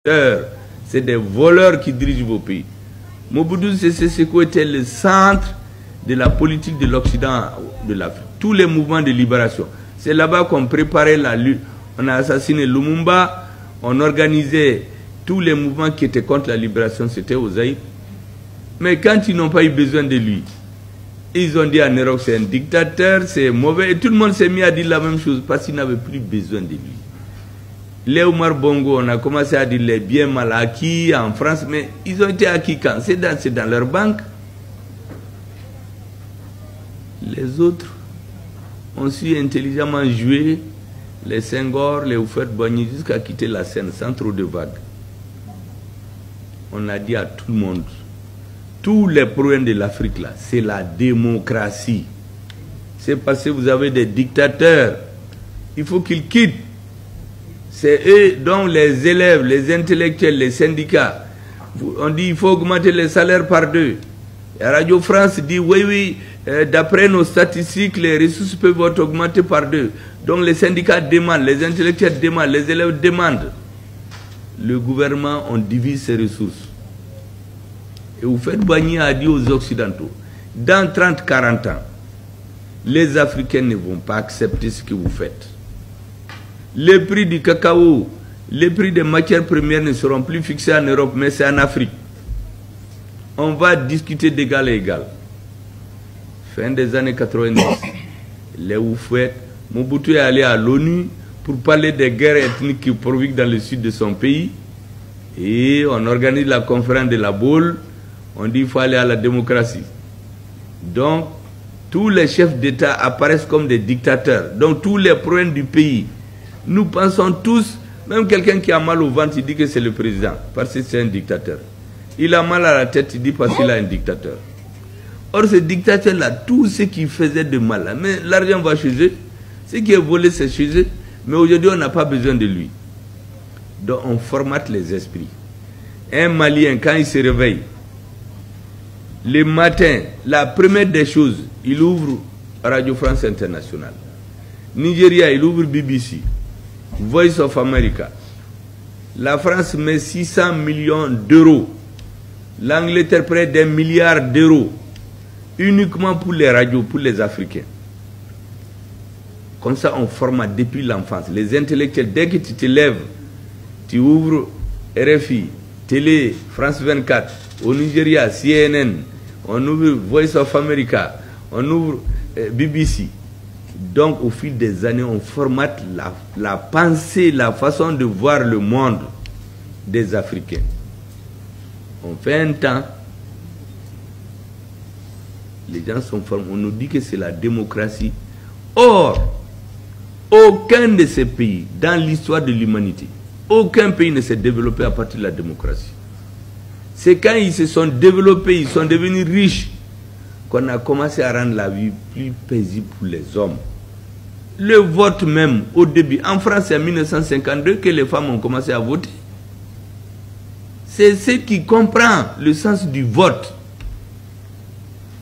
c'est des voleurs qui dirigent vos pays. Mobutu Sese Seko était le centre de la politique de l'Occident de l'Afrique. Tous les mouvements de libération. C'est là-bas qu'on préparait la lutte. On a assassiné Lumumba, on organisait tous les mouvements qui étaient contre la libération, c'était au Zaïre. Mais quand ils n'ont pas eu besoin de lui, ils ont dit à Nero que c'est un dictateur, c'est mauvais. Et tout le monde s'est mis à dire la même chose parce qu'ils n'avaient plus besoin de lui. Les Omar Bongo, on a commencé à dire les biens mal acquis en France, mais ils ont été acquis quand? C'est dans leur banque. Les autres ont su intelligemment jouer les Senghor, les Houphouët-Boigny jusqu'à quitter la scène sans trop de vagues. On a dit à tout le monde, tous les problèmes de l'Afrique là, c'est la démocratie. C'est parce que vous avez des dictateurs, il faut qu'ils quittent. C'est eux dont les élèves, les intellectuels, les syndicats, on dit qu'il faut augmenter les salaires par 2. Et Radio France dit oui, d'après nos statistiques, les ressources peuvent être augmentées par 2. Donc les syndicats demandent, les intellectuels demandent, les élèves demandent. Le gouvernement, on divise ses ressources. Et Houphouët-Boigny a dit aux Occidentaux, dans 30-40 ans, les Africains ne vont pas accepter ce que vous faites. Les prix du cacao, les prix des matières premières ne seront plus fixés en Europe, mais c'est en Afrique. On va discuter d'égal à égal. Fin des années 90, les Houphouët, Mobutu est allé à l'ONU pour parler des guerres ethniques qui provoquent dans le sud de son pays. Et on organise la conférence de la Baule. On dit qu'il faut aller à la démocratie. Donc, tous les chefs d'État apparaissent comme des dictateurs. Donc, tous les problèmes du pays, nous pensons tous, même quelqu'un qui a mal au ventre, il dit que c'est le président, parce que c'est un dictateur. Il a mal à la tête, il dit parce qu'il a un dictateur. Or, ce dictateur-là, tout ce qui faisait de mal, mais l'argent va chez eux, ce qui est volé, c'est chez eux, mais aujourd'hui, on n'a pas besoin de lui. Donc, on formate les esprits. Un Malien, quand il se réveille, le matin, la première des choses, il ouvre Radio France Internationale. Nigeria, il ouvre BBC. Voice of America. La France met 600 millions d'euros. L'Angleterre près d'1 milliard d'euros. Uniquement pour les radios, pour les Africains. Comme ça, on formate depuis l'enfance. Les intellectuels, dès que tu te lèves, tu ouvres RFI, Télé, France 24, au Nigeria, CNN, on ouvre Voice of America, on ouvre BBC. Donc, au fil des années, on formate la pensée, la façon de voir le monde des Africains. On fait un temps, les gens sont formés, on nous dit que c'est la démocratie. Or, aucun de ces pays, dans l'histoire de l'humanité, aucun pays ne s'est développé à partir de la démocratie. C'est quand ils se sont développés, ils sont devenus riches, qu'on a commencé à rendre la vie plus paisible pour les hommes. Le vote même, au début, en France, c'est en 1952 que les femmes ont commencé à voter. C'est ce qui comprend le sens du vote.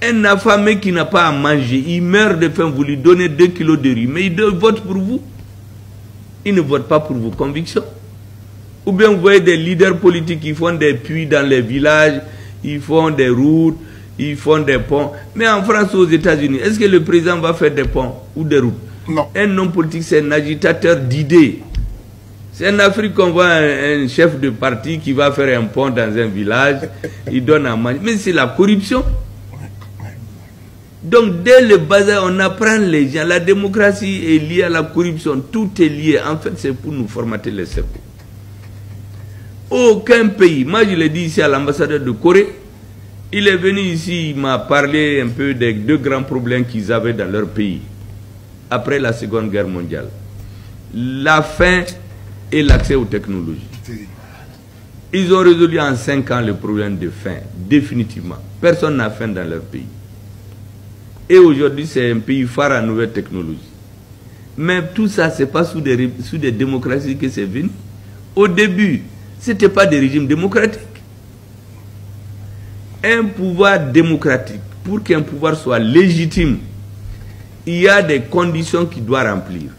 Un affamé qui n'a pas à manger, il meurt de faim, vous lui donnez 2 kilos de riz, mais il vote pour vous. Il ne vote pas pour vos convictions. Ou bien vous voyez des leaders politiques qui font des puits dans les villages, ils font des routes, ils font des ponts. Mais en France ou aux États-Unis, est-ce que le président va faire des ponts ou des routes? Non. Un homme politique, c'est un agitateur d'idées. C'est en Afrique qu'on voit un chef de parti qui va faire un pont dans un village, il donne à manger. Mais c'est la corruption. Donc dès le bas âge, on apprend les gens. La démocratie est liée à la corruption. Tout est lié. En fait, c'est pour nous formater les cerveaux. Aucun pays, moi je l'ai dit ici à l'ambassadeur de Corée, il est venu ici, il m'a parlé un peu des 2 grands problèmes qu'ils avaient dans leur pays après la Seconde Guerre mondiale. La faim et l'accès aux technologies. Ils ont résolu en 5 ans le problème de faim, définitivement. Personne n'a faim dans leur pays. Et aujourd'hui, c'est un pays phare en nouvelles technologies. Mais tout ça, ce n'est pas sous des démocraties que c'est venu. Au début, ce n'était pas des régimes démocratiques. Un pouvoir démocratique, pour qu'un pouvoir soit légitime, il y a des conditions qu'il doit remplir.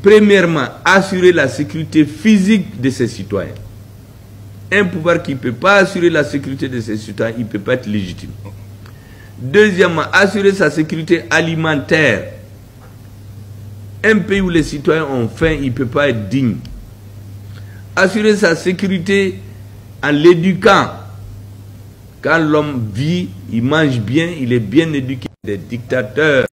Premièrement, assurer la sécurité physique de ses citoyens. Un pouvoir qui ne peut pas assurer la sécurité de ses citoyens, il ne peut pas être légitime. Deuxièmement, assurer sa sécurité alimentaire. Un pays où les citoyens ont faim, il ne peut pas être digne. Assurer sa sécurité en l'éduquant. Quand l'homme vit, il mange bien, il est bien éduqué. Des dictateurs